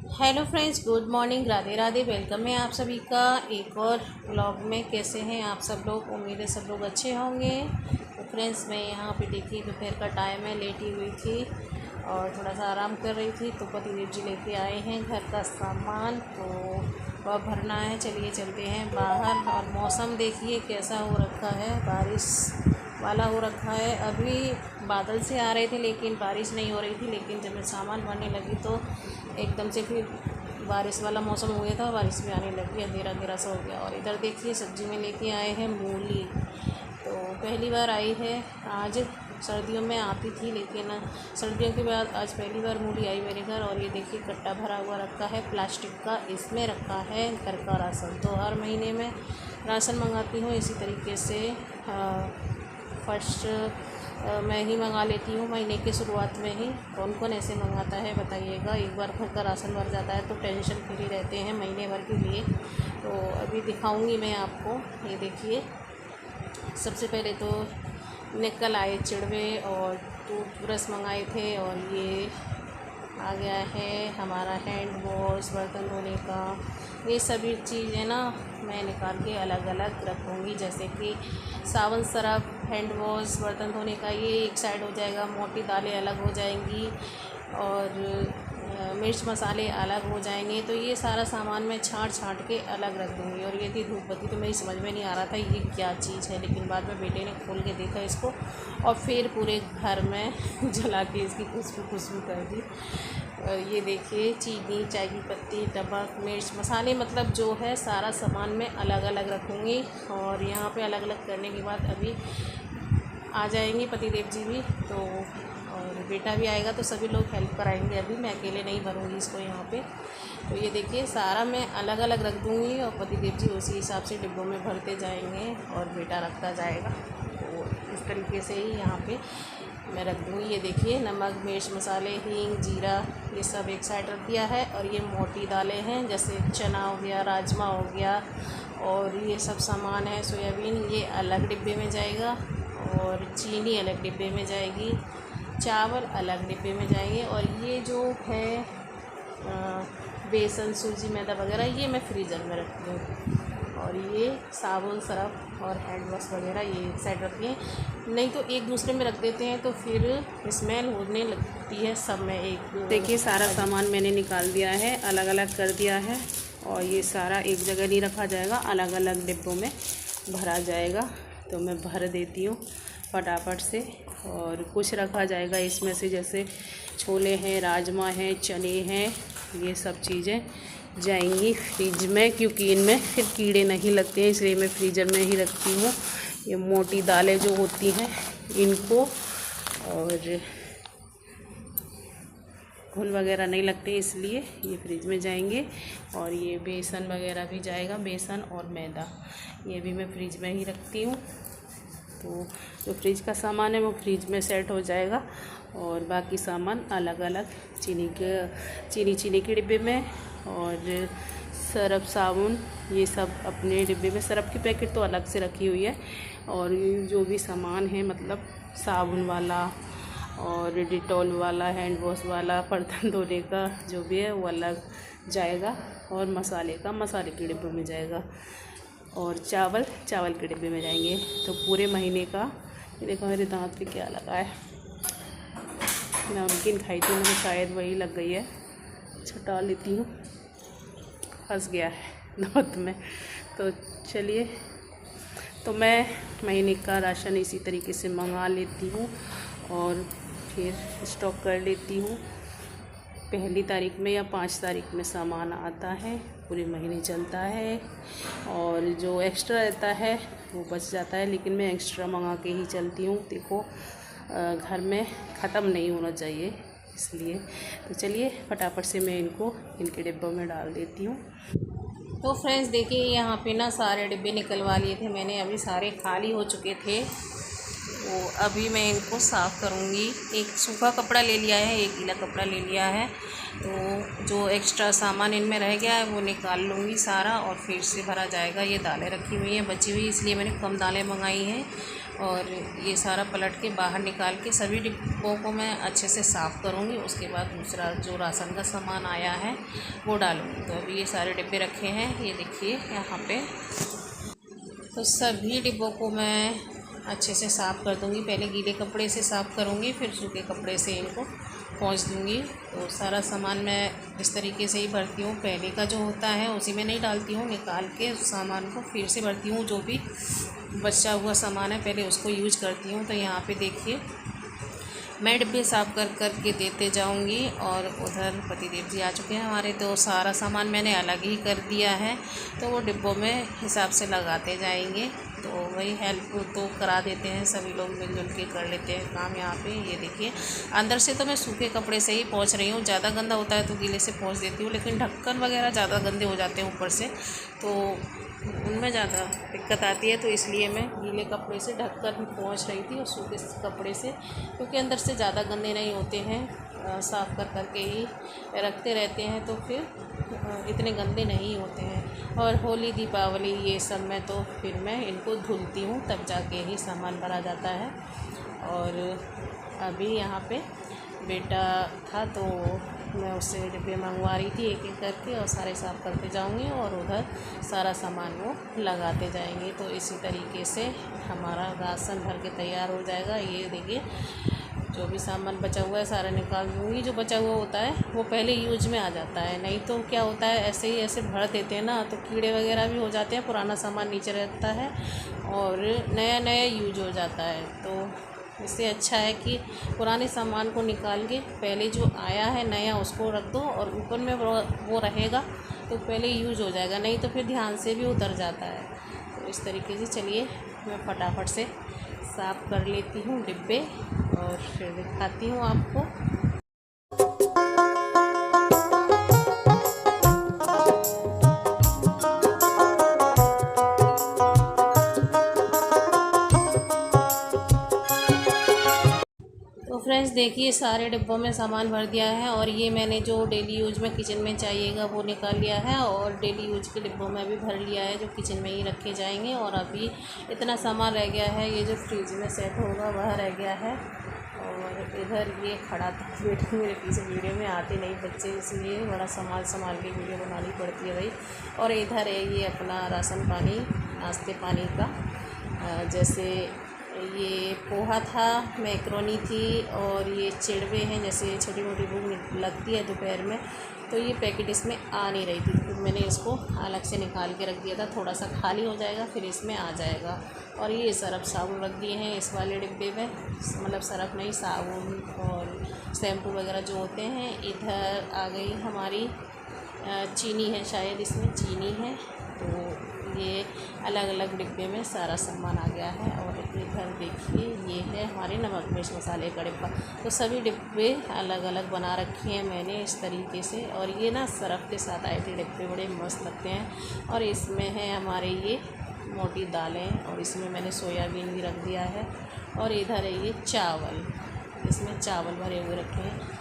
Hello friends, good morning, Radhe Radhe. Welcome है आप सभी का एक और व्लॉग में। कैसे हैं आप सब लोग? उम्मीद है सब लोग अच्छे होंगे। तो फ्रेंड्स, मैं यहाँ पे देखिए दोपहर का टाइम है, लेटी हुई थी और थोड़ा सा आराम कर रही थी। तो पतिदेव जी लेके आए हैं घर का सामान, तो वह भरना है। चलिए चलते हैं बाहर। और मौसम देखिए कैसा हो रखा है, बारिश वाला हो रखा है। अभी बादल से आ रहे थे लेकिन बारिश नहीं हो रही थी। लेकिन जब मैं सामान भरने लगी तो एकदम से फिर बारिश वाला मौसम हो गया था, बारिश भी आने लगी, अंधेरा अंधेरा सा हो गया। और इधर देखिए सब्ज़ी में लेके आए हैं मूली। तो पहली बार आई है आज। सर्दियों में आती थी लेकिन सर्दियों के बाद आज पहली बार मूली आई मेरे घर। और ये देखिए कट्टा भरा हुआ रखा है प्लास्टिक का, इसमें रखा है घर का राशन। तो हर महीने में राशन मंगाती हूँ इसी तरीके से। फर्स्ट मैं ही मंगा लेती हूँ महीने की शुरुआत में ही। कौन कौन ऐसे मंगाता है बताइएगा। एक बार घर का राशन भर जाता है तो टेंशन फ्री रहते हैं महीने भर के लिए। तो अभी दिखाऊंगी मैं आपको। ये देखिए, सबसे पहले तो निकल आए चिड़वे और टूथब्रश मंगाए थे। और ये आ गया है हमारा हैंड वॉश, बर्तन धोने का। ये सभी चीज़ें ना मैं निकाल के अलग अलग रखूँगी। जैसे कि साबुन, सरफ, हैंड वॉश, बर्तन धोने का ये एक साइड हो जाएगा, मोटी दालें अलग हो जाएंगी और मिर्च मसाले अलग हो जाएंगे। तो ये सारा सामान मैं छाँट के अलग रख दूँगी। और ये थी धूप बत्ती, तो मेरी समझ में नहीं आ रहा था ये क्या चीज़ है, लेकिन बाद में बेटे ने खोल के देखा इसको और फिर पूरे घर में जला के इसकी खुशबू कर दी। और ये देखिए चीनी, चाय की पत्ती, नमक, मिर्च मसाले, मतलब जो है सारा सामान मैं अलग अलग रखूँगी। और यहाँ पे अलग अलग करने के बाद अभी आ जाएंगे पतिदेव जी भी, तो और बेटा भी आएगा तो सभी लोग हेल्प कराएंगे। अभी मैं अकेले नहीं भरूँगी इसको यहाँ पे। तो ये देखिए सारा मैं अलग अलग रख दूँगी और पतिदेव जी उसी हिसाब से डिब्बों में भरते जाएंगे और बेटा रखता जाएगा। तो इस तरीके से ही यहाँ पे मैं रख दूँगी। ये देखिए नमक, मिर्च मसाले, हींग, जीरा, ये सब एक साइड रख दिया है। और ये मोटी दालें हैं जैसे चना हो गया, राजमा हो गया, और ये सब सामान है, सोयाबीन, ये अलग डिब्बे में जाएगा। और चीनी अलग डिब्बे में जाएगी, चावल अलग डिब्बे में जाएंगे। और ये जो है बेसन, सूजी, मैदा वगैरह ये मैं फ्रीज़र में रखती हूँ। और ये साबुन, सरफ और हैंड वॉश वगैरह ये एक साइड रखती हैं। नहीं तो एक दूसरे में रख देते हैं तो फिर स्मेल होने लगती है सब में। एक देखिए सारा सामान मैंने निकाल दिया है, अलग अलग कर दिया है। और ये सारा एक जगह नहीं रखा जाएगा, अलग अलग डिब्बों में भरा जाएगा। तो मैं भर देती हूँ फटाफट से। और कुछ रखा जाएगा इसमें से, जैसे छोले हैं, राजमा हैं, चने हैं, ये सब चीज़ें जाएंगी फ्रिज में, क्योंकि इनमें फिर कीड़े नहीं लगते हैं, इसलिए मैं फ्रीज़र में ही रखती हूँ। ये मोटी दालें जो होती हैं इनको, और घुन वगैरह नहीं लगते इसलिए ये फ्रिज में जाएंगे। और ये बेसन वगैरह भी जाएगा, बेसन और मैदा, ये भी मैं फ्रिज में ही रखती हूँ। तो जो फ्रिज का सामान है वो फ्रिज में सेट हो जाएगा और बाकी सामान अलग अलग चीनी के डिब्बे में। और सरफ, साबुन, ये सब अपने डिब्बे में। सरफ की पैकेट तो अलग से रखी हुई है। और जो भी सामान है, मतलब साबुन वाला और डिटॉल वाला, हैंड वॉश वाला, बर्तन धोने का जो भी है वो अलग जाएगा। और मसाले के डिब्बे में जाएगा। और चावल के डिब्बे में जाएंगे। तो पूरे महीने का, ये देखो मेरे दांत पे क्या लगा है, नमकीन खाई थी मैंने, शायद वही लग गई है, छुटा लेती हूँ, फंस गया है दांत में। तो चलिए, तो मैं महीने का राशन इसी तरीके से मंगा लेती हूँ और फिर स्टॉक कर लेती हूँ। पहली तारीख में या 5 तारीख में सामान आता है, पूरे महीने चलता है। और जो एक्स्ट्रा रहता है वो बच जाता है, लेकिन मैं एक्स्ट्रा मंगा के ही चलती हूँ। देखो घर में ख़त्म नहीं होना चाहिए इसलिए। तो चलिए फटाफट से मैं इनको इनके डिब्बों में डाल देती हूँ। तो फ्रेंड्स देखिए, यहाँ पे ना सारे डिब्बे निकलवा लिए थे मैंने, अभी सारे खाली हो चुके थे। तो अभी मैं इनको साफ़ करूँगी। एक सूखा कपड़ा ले लिया है, एक गीला कपड़ा ले लिया है। तो जो एक्स्ट्रा सामान इनमें रह गया है वो निकाल लूँगी सारा और फिर से भरा जाएगा। ये दालें रखी हुई हैं बची हुई, इसलिए मैंने कम दालें मंगाई हैं। और ये सारा पलट के बाहर निकाल के सभी डिब्बों को मैं अच्छे से साफ़ करूँगी। उसके बाद दूसरा जो राशन का सामान आया है वो डालूँगी। तो अभी ये सारे डिब्बे रखे हैं, ये देखिए यहाँ पे। तो सभी डिब्बों को मैं अच्छे से साफ़ कर दूँगी। पहले गीले कपड़े से साफ़ करूँगी, फिर सूखे कपड़े से इनको पोंछ दूँगी। तो सारा सामान मैं इस तरीके से ही भरती हूँ। पहले का जो होता है उसी में नहीं डालती हूँ, निकाल के उस सामान को फिर से भरती हूँ। जो भी बचा हुआ सामान है पहले उसको यूज करती हूँ। तो यहाँ पे देखिए मैं डिब्बे साफ़ कर के देते जाऊँगी। और उधर पतिदेव जी आ चुके हैं हमारे, तो सारा सामान मैंने अलग ही कर दिया है। तो वो डिब्बों में हिसाब से लगाते जाएंगे। तो वही हेल्प तो करा देते हैं, सभी लोग मिलजुल के कर लेते हैं काम। यहाँ पे ये देखिए अंदर से तो मैं सूखे कपड़े से ही पोंछ रही हूँ। ज़्यादा गंदा होता है तो गीले से पोंछ देती हूँ, लेकिन ढक्कन वगैरह ज़्यादा गंदे हो जाते हैं ऊपर से, तो उनमें ज़्यादा दिक्कत आती है। तो इसलिए मैं गीले कपड़े से ढककर पोंछ रही थी और सूखे कपड़े से, क्योंकि अंदर से ज़्यादा गंदे नहीं होते हैं। साफ़ कर के ही रखते रहते हैं तो फिर इतने गंदे नहीं होते हैं। और होली दीपावली ये सब में तो फिर मैं इनको धुलती हूँ, तब जाके ही सामान भरा जाता है। और अभी यहाँ पे बेटा था तो मैं उससे डिब्बे मंगवा रही थी एक एक करके, और सारे साफ़ करते जाऊंगी और उधर सारा सामान वो लगाते जाएंगे। तो इसी तरीके से हमारा राशन भर के तैयार हो जाएगा। ये देखिए जो भी सामान बचा हुआ है सारा निकाल दूँगी। जो बचा हुआ होता है वो पहले यूज में आ जाता है, नहीं तो क्या होता है ऐसे ही ऐसे भर देते हैं ना, तो कीड़े वगैरह भी हो जाते हैं, पुराना सामान नीचे रहता है और नया नया यूज हो जाता है। तो इससे अच्छा है कि पुराने सामान को निकाल के पहले जो आया है नया उसको रख दो, और ऊपर में वो रहेगा तो पहले यूज हो जाएगा, नहीं तो फिर ध्यान से भी उतर जाता है। तो इस तरीके से चलिए मैं फटाफट से साफ़ कर लेती हूँ डिब्बे और फिर दिखाती हूँ आपको। तो फ्रेंड्स देखिए सारे डिब्बों में सामान भर दिया है, और ये मैंने जो डेली यूज में किचन में चाहिएगा वो निकाल लिया है, और डेली यूज के डिब्बों में भी भर लिया है जो किचन में ही रखे जाएंगे। और अभी इतना सामान रह गया है, ये जो फ्रिज में सेट होगा वह रह गया है। और इधर ये खड़ा था बेटा मेरे पीछे, वीडियो में आते नहीं बच्चे, इसलिए बड़ा संभाल के वीडियो बनानी पड़ती है भाई। और इधर है ये अपना राशन पानी, नाश्ते पानी का, जैसे ये पोहा था, मैक्रोनी थी, और ये चिड़वे हैं, जैसे छोटी मोटी भूख लगती है दोपहर में, तो ये पैकेट इसमें आ नहीं रही थी, तो मैंने इसको अलग से निकाल के रख दिया था। थोड़ा सा खाली हो जाएगा फिर इसमें आ जाएगा। और ये सर्फ साबुन रख दिए हैं इस वाले डिब्बे में, मतलब सर्फ नहीं साबुन और शैम्पू वगैरह जो होते हैं। इधर आ गई हमारी चीनी है, शायद इसमें चीनी है, तो ये अलग अलग डिब्बे में सारा सामान आ गया है। और इधर देखिए ये है हमारे नमक मिर्च मसाले का डिब्बा। तो सभी डिब्बे अलग अलग बना रखे हैं मैंने इस तरीके से, और ये ना सरफ के साथ आए थे डिब्बे, बड़े मस्त लगते हैं। और इसमें है हमारे ये मोटी दालें, और इसमें मैंने सोयाबीन भी रख दिया है। और इधर है ये चावल, इसमें चावल भरे हुए रखे हैं।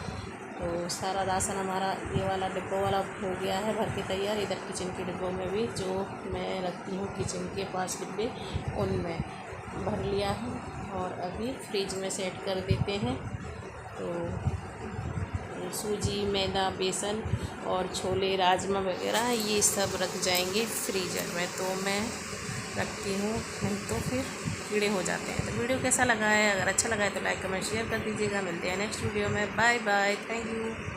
तो सारा राशन हमारा ये वाला डिब्बों वाला हो गया है भर के तैयार। इधर किचन के डिब्बों में भी जो मैं रखती हूँ किचन के 5 डिब्बे, उनमें भर लिया है और अभी फ्रिज में सेट कर देते हैं। तो सूजी, मैदा, बेसन और छोले, राजमा वगैरह ये सब रख जाएंगे फ्रीजर में। तो मैं रखती हूँ, नहीं तो फिर कीड़े हो जाते हैं। तो वीडियो कैसा लगा है, अगर अच्छा लगा है तो लाइक कमेंट शेयर कर दीजिएगा। मिलते हैं नेक्स्ट वीडियो में। Bye bye, thank you.